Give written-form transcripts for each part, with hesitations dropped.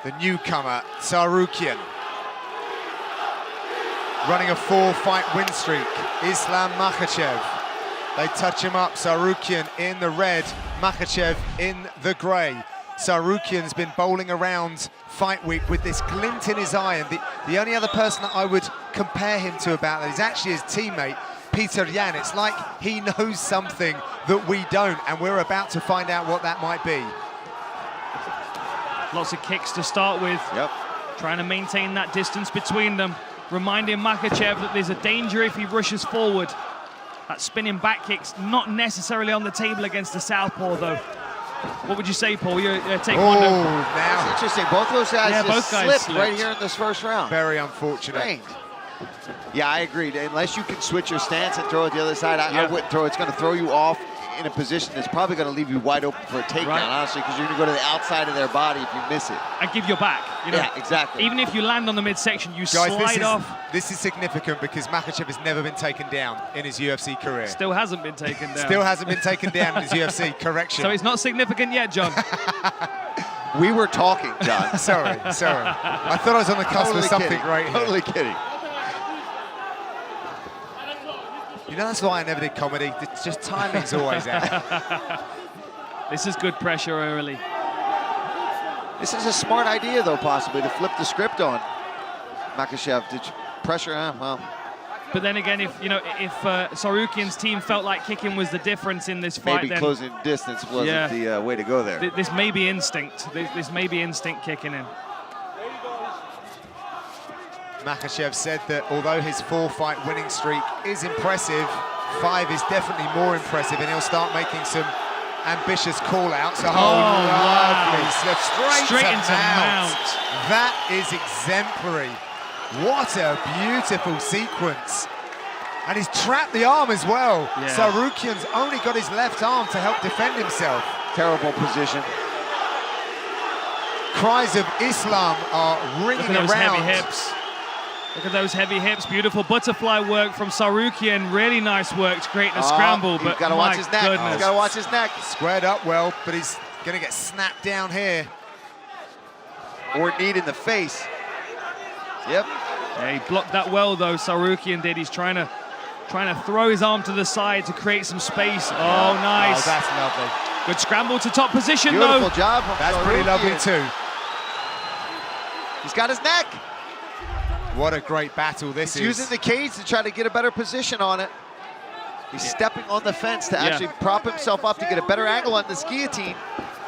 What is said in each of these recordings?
the newcomer, Tsarukyan. Running a 4-fight win streak, Islam Makhachev. They touch him up, Tsarukyan in the red, Makhachev in the grey. Tsarukyan's been bowling around fight week with this glint in his eye, and the only other person that I would compare him to about that is actually his teammate, Peter Yan. It's like he knows something that we don't, and we're about to find out what that might be. Lots of kicks to start with. Yep. Trying to maintain that distance between them. Reminding Makhachev that there's a danger if he rushes forward. That spinning back kick's not necessarily on the table against the southpaw, though. What would you say, Paul? You're taekwondo. Oh, now. That's interesting. Both those guys just slipped right here in this first round. Very unfortunate. Strange. Yeah, I agree. Unless you can switch your stance and throw it the other side, I wouldn't throw it. It's going to throw you off in a position that's probably going to leave you wide open for a takedown, honestly, because you're going to go to the outside of their body if you miss it. And give your back. You know, yeah, exactly. Even if you land on the midsection, you Guys, slide off. This is significant because Makhachev has never been taken down in his UFC career. Still hasn't been taken down. Still hasn't been taken down in his UFC, correction. So it's not significant yet, John. We were talking, John. sorry. I thought I was on the cusp of something right here. Totally kidding. You know, that's why I never did comedy. It's just timing's always out. This is good pressure early. This is a smart idea, though, possibly, to flip the script on Makhachev. Did you pressure him? Well. But then again, if Tsarukyan's team felt like kicking was the difference in this fight, maybe then closing distance wasn't the way to go there. This may be instinct. This may be instinct kicking in. Makhachev said that although his 4-fight winning streak is impressive, 5 is definitely more impressive, and he'll start making some ambitious call-outs. Oh, lovely. Slip straight into mount. That is exemplary. What a beautiful sequence. And he's trapped the arm as well. Yeah. Tsarukyan's only got his left arm to help defend himself. Terrible position. Cries of Islam are ringing around. Look at those heavy hips. Look at those heavy hips. Beautiful butterfly work from Tsarukyan. Really nice work to create a scramble. But got to watch his neck. He's got to watch his neck. Squared up well, but he's going to get snapped down here. Or knee in the face. Yep. Yeah, he blocked that well though. Tsarukyan did. He's trying to throw his arm to the side to create some space. Oh, nice. Oh, that's lovely. Good scramble to top position Beautiful though. Job. That's pretty lovely too. He's got his neck. What a great battle this is. He's using the cage to try to get a better position on it. He's stepping on the fence to actually prop himself up to get a better angle on this guillotine.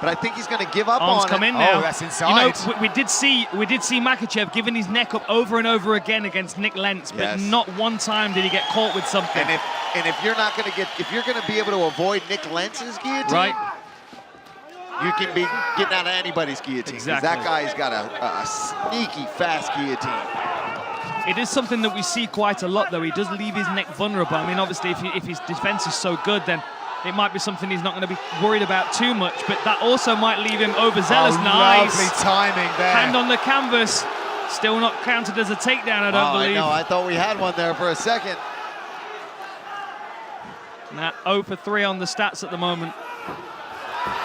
But I think he's going to give up Arms on come it. in now. Oh, that's inside. You know, we did see Makhachev giving his neck up over and over again against Nick Lentz, but not one time did he get caught with something. And if you're not going to if you're going to be able to avoid Nick Lentz's guillotine, you can be getting out of anybody's guillotine. Exactly. That guy's got a sneaky fast guillotine. It is something that we see quite a lot, though. He does leave his neck vulnerable. I mean, obviously, if his defense is so good, then it might be something he's not going to be worried about too much. But that also might leave him overzealous. Oh, nice. Lovely timing there. Hand on the canvas. Still not counted as a takedown, I don't believe. I know. I thought we had one there for a second. Now 0 for 3 on the stats at the moment.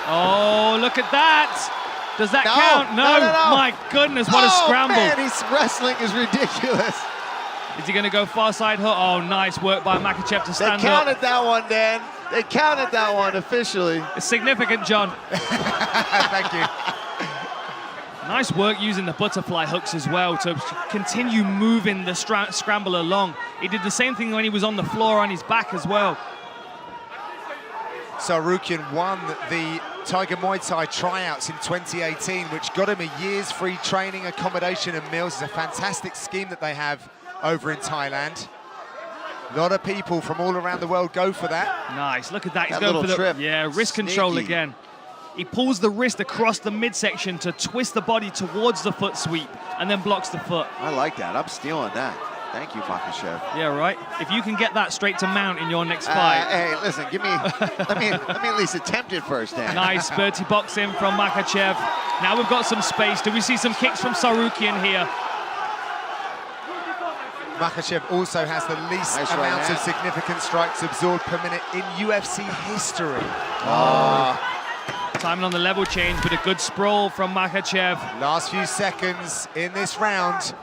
Oh, look at that. Does that count? No. My goodness, what a scramble. Man, his wrestling is ridiculous. Is he going to go far side hook? Oh, nice work by Makhachev to stand up. They counted that one, Dan. They counted that one officially. It's significant, John. Thank you. Nice work using the butterfly hooks as well to continue moving the scramble along. He did the same thing when he was on the floor on his back as well. Tsarukyan won the Tiger Muay Thai tryouts in 2018, which got him a year's free training, accommodation and meals. It's a fantastic scheme that they have over in Thailand. A lot of people from all around the world go for that. Nice, look at that. He's going for the trip. Wrist control again. He pulls the wrist across the midsection to twist the body towards the foot sweep and then blocks the foot. I like that. I'm stealing that. Thank you, Makhachev. Yeah, right. If you can get that straight to mount in your next fight. Hey, listen, give me. let me at least attempt it first, Dan. Nice Bertie boxing from Makhachev. Now we've got some space. Do we see some kicks from Tsarukyan here? Makhachev also has the least amount of significant strikes absorbed per minute in UFC history. Timing on the level change, but a good sprawl from Makhachev. Last few seconds in this round.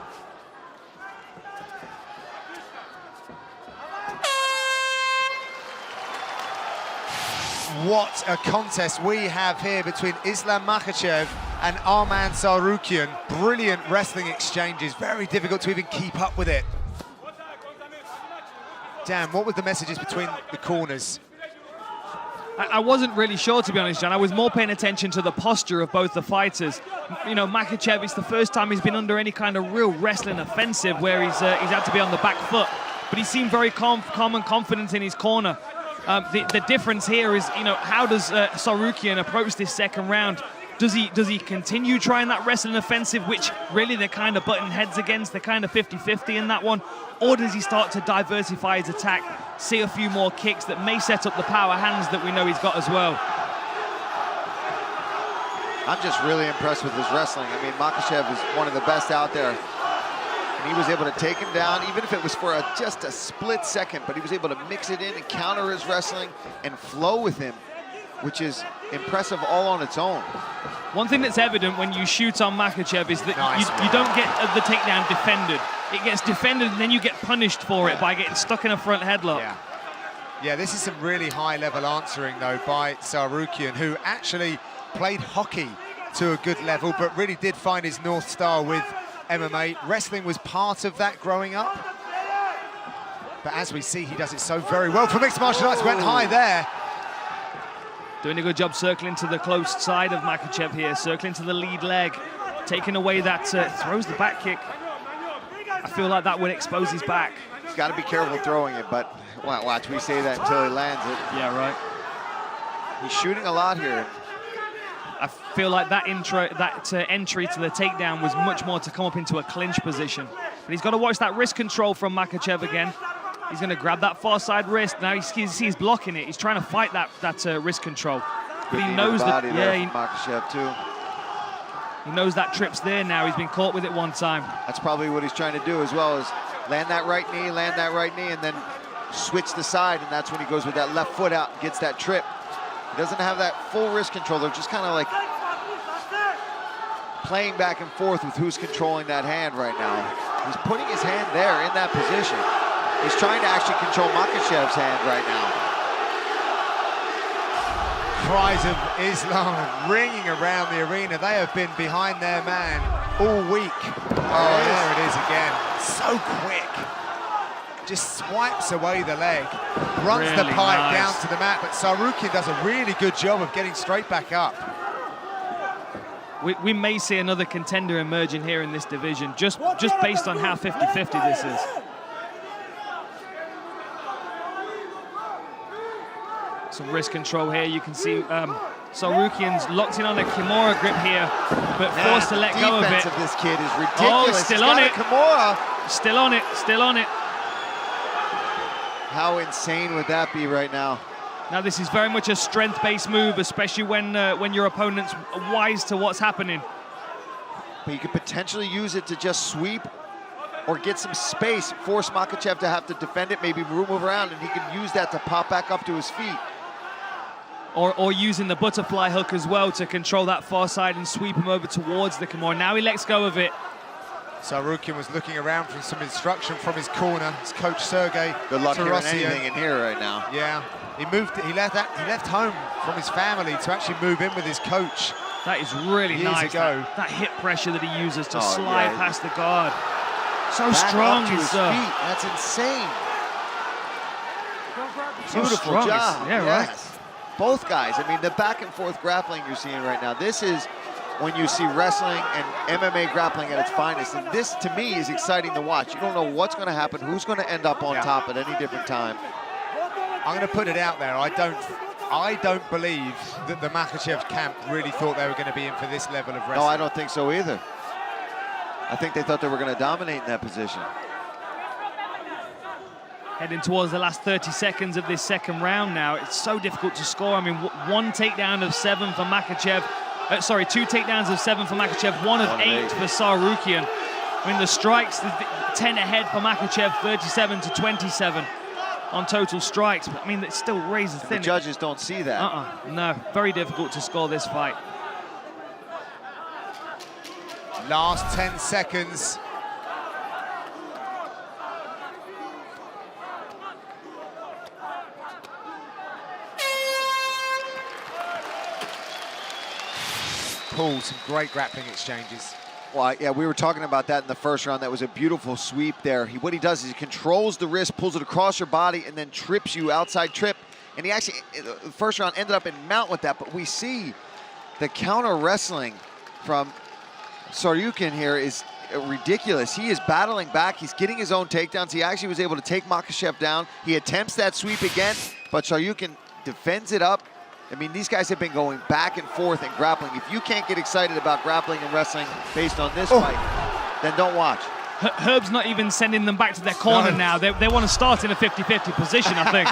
What a contest we have here between Islam Makhachev and Arman Tsarukyan. Brilliant wrestling exchanges, very difficult to even keep up with it. Dan, what were the messages between the corners? I wasn't really sure, to be honest, John. I was more paying attention to the posture of both the fighters. You know, Makhachev, it's the first time he's been under any kind of real wrestling offensive where he's had to be on the back foot. But he seemed very calm and confident in his corner. The difference here is, you know, how does Tsarukyan approach this second round? Does he continue trying that wrestling offensive, which really they're kind of butting heads against? They're kind of 50-50 in that one. Or does he start to diversify his attack, see a few more kicks that may set up the power hands that we know he's got as well? I'm just really impressed with his wrestling. I mean, Makhachev is one of the best out there. And he was able to take him down, even if it was for just a split second, but he was able to mix it in and counter his wrestling and flow with him, which is impressive all on its own. One thing that's evident when you shoot on Makhachev is that you don't get the takedown defended. It gets defended and then you get punished for it by getting stuck in a front headlock. Yeah, this is some really high-level answering, though, by Tsarukyan, who actually played hockey to a good level, but really did find his North Star with MMA. Wrestling was part of that growing up. But as we see, he does it so very well for mixed martial arts. Went high there. Doing a good job circling to the close side of Makhachev here, circling to the lead leg, taking away that, throws the back kick. I feel like that would expose his back. He's got to be careful throwing it, but watch, we say that until he lands it. Yeah, right. He's shooting a lot here. I feel like that entry to the takedown was much more to come up into a clinch position. But he's got to watch that wrist control from Makhachev again. He's going to grab that far side wrist. Now he's blocking it. He's trying to fight that wrist control. But he knows that. Yeah, Makhachev too. He knows that trip's there now. He's been caught with it one time. That's probably what he's trying to do as well, is land that right knee, and then switch the side, and that's when he goes with that left foot out and gets that trip. He doesn't have that full wrist control. They're just kind of like playing back and forth with who's controlling that hand right now. He's putting his hand there in that position. He's trying to actually control Makhachev's hand right now. Cries of Islam ringing around the arena. They have been behind their man all week. Oh, there it is again. So quick. Just swipes away the leg, runs really the pipe nice down to the mat, but Tsarukyan does a really good job of getting straight back up. We may see another contender emerging here in this division, just based on how 50-50 this is. Some wrist control here. You can see Tsarukyan's locked in on a Kimura grip here, but forced to let go of it. The defense of this kid is ridiculous. Oh, still on it. Kimura. Still on it, still on it. How insane would that be right now? Now this is very much a strength-based move, especially when your opponent's wise to what's happening. But you could potentially use it to just sweep or get some space, force Makhachev to have to defend it, maybe move around, and he can use that to pop back up to his feet. Or using the butterfly hook as well to control that far side and sweep him over towards the Kimura. Now he lets go of it. Tsarukyan was looking around for some instruction from his corner. His coach Sergey. Good luck hearing anything in here right now. Yeah, he left home from his family to actually move in with his coach. That is really nice. That hip pressure that he uses to slide past the guard. So back strong, his feet. That's insane. Beautiful job. Yeah, right. Both guys. I mean, the back and forth grappling you're seeing right now. This is when you see wrestling and MMA grappling at its finest. And this, to me, is exciting to watch. You don't know what's going to happen, who's going to end up on top at any different time. I'm going to put it out there. I don't believe that the Makhachev camp really thought they were going to be in for this level of wrestling. No, I don't think so either. I think they thought they were going to dominate in that position. Heading towards the last 30 seconds of this second round now. It's so difficult to score. I mean, one takedown of 7 for Makhachev. Sorry, 2 takedowns of 7 for Makhachev, 1 of 8 for Tsarukyan. I mean, the strikes, 10 ahead for Makhachev, 37-27. on total strikes, but I mean, it's still razor thin. The judges don't see that. No, very difficult to score this fight. Last 10 seconds. Paul, some great grappling exchanges. Well, yeah, we were talking about that in the first round. That was a beautiful sweep there. What he does is he controls the wrist, pulls it across your body, and then trips you, outside trip. And he actually, the first round, ended up in mount with that. But we see the counter wrestling from Tsarukyan here is ridiculous. He is battling back. He's getting his own takedowns. He actually was able to take Makhachev down. He attempts that sweep again, but Tsarukyan defends it up. I mean, these guys have been going back and forth and grappling. If you can't get excited about grappling and wrestling based on this fight, then don't watch. Herb's not even sending them back to their corner now. They want to start in a 50-50 position, I think.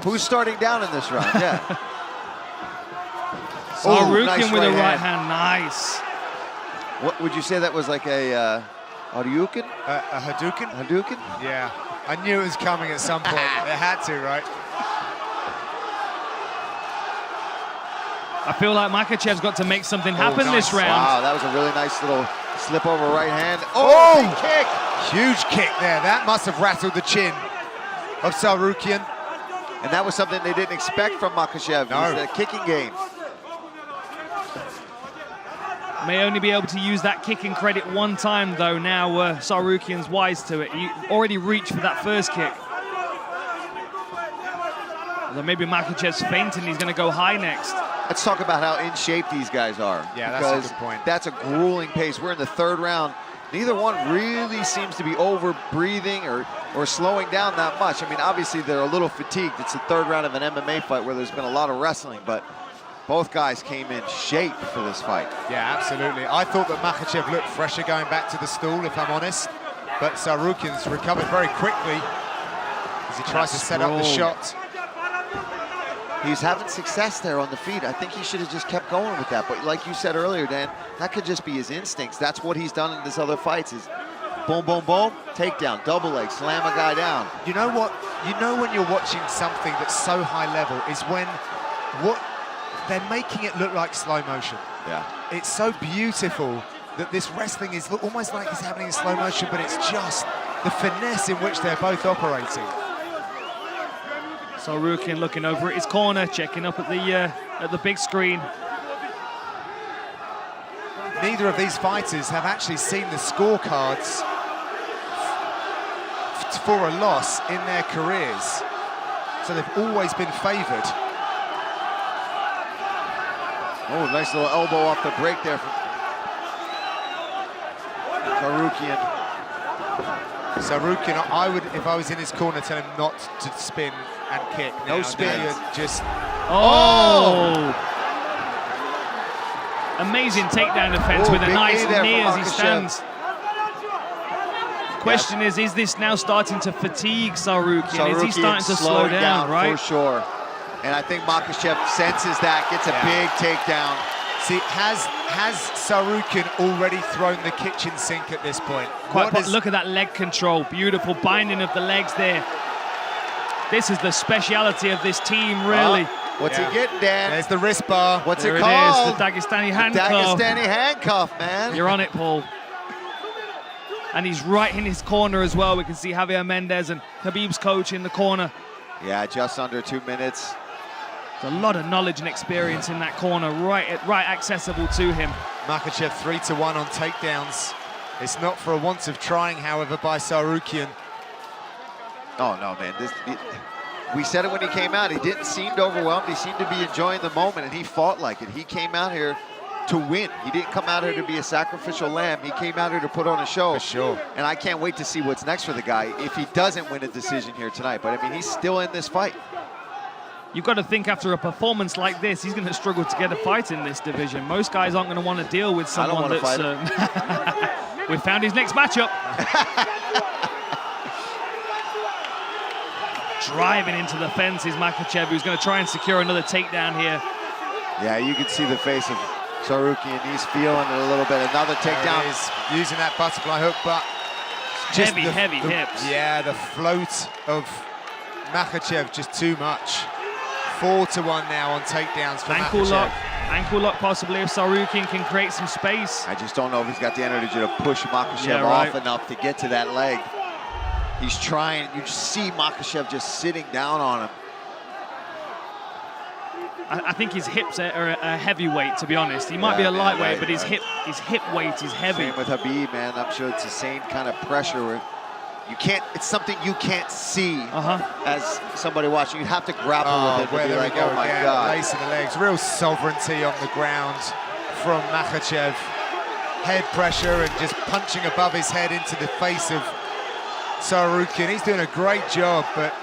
Who's starting down in this round? Yeah. Tsarukyan nice with a right right hand. hand, nice. What would you say that was, like a Hadouken? A Hadouken? Hadouken? Yeah. I knew it was coming at some point. It had to, right? I feel like Makhachev's got to make something happen nice. this round. Wow, that was a really nice little slip over right hand. Oh, big kick! Huge kick there. That must have rattled the chin of Tsarukyan. And that was something they didn't expect from Makhachev. No. It was a kicking game. May only be able to use that kicking credit one time, though. Now Tsarukyan's wise to it. He already reached for that first kick. Although maybe Makhachev's fainting, he's going to go high next. Let's talk about how in shape these guys are. Yeah, that's a good point. That's a grueling pace. We're in the third round. Neither one really seems to be over-breathing or slowing down that much. I mean, obviously, they're a little fatigued. It's the third round of an MMA fight where there's been a lot of wrestling, but both guys came in shape for this fight. Yeah, absolutely. I thought that Makhachev looked fresher going back to the stool, if I'm honest. But Tsarukyan's recovered very quickly as he tries to set up the shot. He's having success there on the feet. I think he should have just kept going with that. But like you said earlier, Dan, that could just be his instincts. That's what he's done in his other fights is boom, boom, boom, takedown, double leg, slam a guy down. You know what? You know when you're watching something that's so high level is when they're making it look like slow motion. Yeah. It's so beautiful that this wrestling is almost like it's happening in slow motion, but it's just the finesse in which they're both operating. Tsarukyan looking over at his corner, checking up at the big screen. Neither of these fighters have actually seen the scorecards for a loss in their careers, so they've always been favoured. Oh, nice little elbow off the break there from Tsarukyan. Tsarukyan, I would, if I was in his corner, tell him not to spin and kick. No now, spin. Just. Oh! Amazing takedown defense with a nice knee as he stands. The question is this now starting to fatigue Tsarukyan? Is he starting to slow down, right? For sure. And I think Makhachev senses that, gets a big takedown. See, has Tsarukyan already thrown the kitchen sink at this point? Look at that leg control. Beautiful binding of the legs there. This is the speciality of this team, really. What's he getting, Dan? There's the wrist bar. What's there it called? Is, the Dagestani handcuff. Dagestani handcuff, man. You're on it, Paul. And he's right in his corner as well. We can see Javier Mendez and Khabib's coach in the corner. Yeah, just under 2 minutes. There's a lot of knowledge and experience in that corner, right accessible to him. Makhachev 3-1 on takedowns. It's not for a want of trying, however, by Tsarukyan. Oh, no, man. We said it when he came out. He didn't seem overwhelmed. He seemed to be enjoying the moment, and he fought like it. He came out here to win. He didn't come out here to be a sacrificial lamb. He came out here to put on a show. For sure. And I can't wait to see what's next for the guy if he doesn't win a decision here tonight. But, I mean, he's still in this fight. You've got to think after a performance like this, he's going to struggle to get a fight in this division. Most guys aren't going to want to deal with someone that's... We've found his next matchup. Driving into the fence is Makhachev, who's going to try and secure another takedown here. Yeah, you can see the face of Tsarukyan. He's feeling it a little bit. Another takedown. There it is, using that butterfly hook, but Just heavy hips. Yeah, the float of Makhachev just too much. 4-1 now on takedowns for Makhachev. Ankle lock possibly if Tsarukyan can create some space. I just don't know if he's got the energy to push Makhachev right. off enough to get to that leg. He's trying. You just see Makhachev just sitting down on him. I think his hips are a heavyweight, to be honest. He might be a lightweight, but his hip weight is heavy. Same with Habib, man. I'm sure it's the same kind of pressure where you can't. It's something you can't see as somebody watching. You have to grapple with it. Where be like, go oh my again, God. lacing the legs. Real sovereignty on the ground from Makhachev. Head pressure and just punching above his head into the face of Tsarukyan. He's doing a great job, but...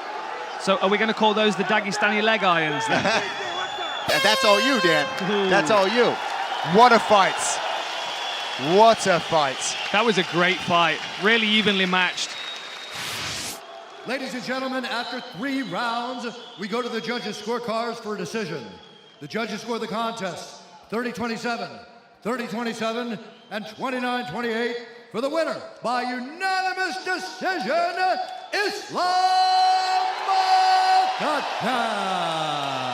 So are we going to call those the Dagestani leg irons then? That's all you, Dan. Ooh. That's all you. What a fight. What a fight. That was a great fight. Really evenly matched. Ladies and gentlemen, after 3 rounds, we go to the judges' scorecards for a decision. The judges score the contest 30-27, 30-27, and 29-28 for the winner by unanimous decision, Islam Makhachev.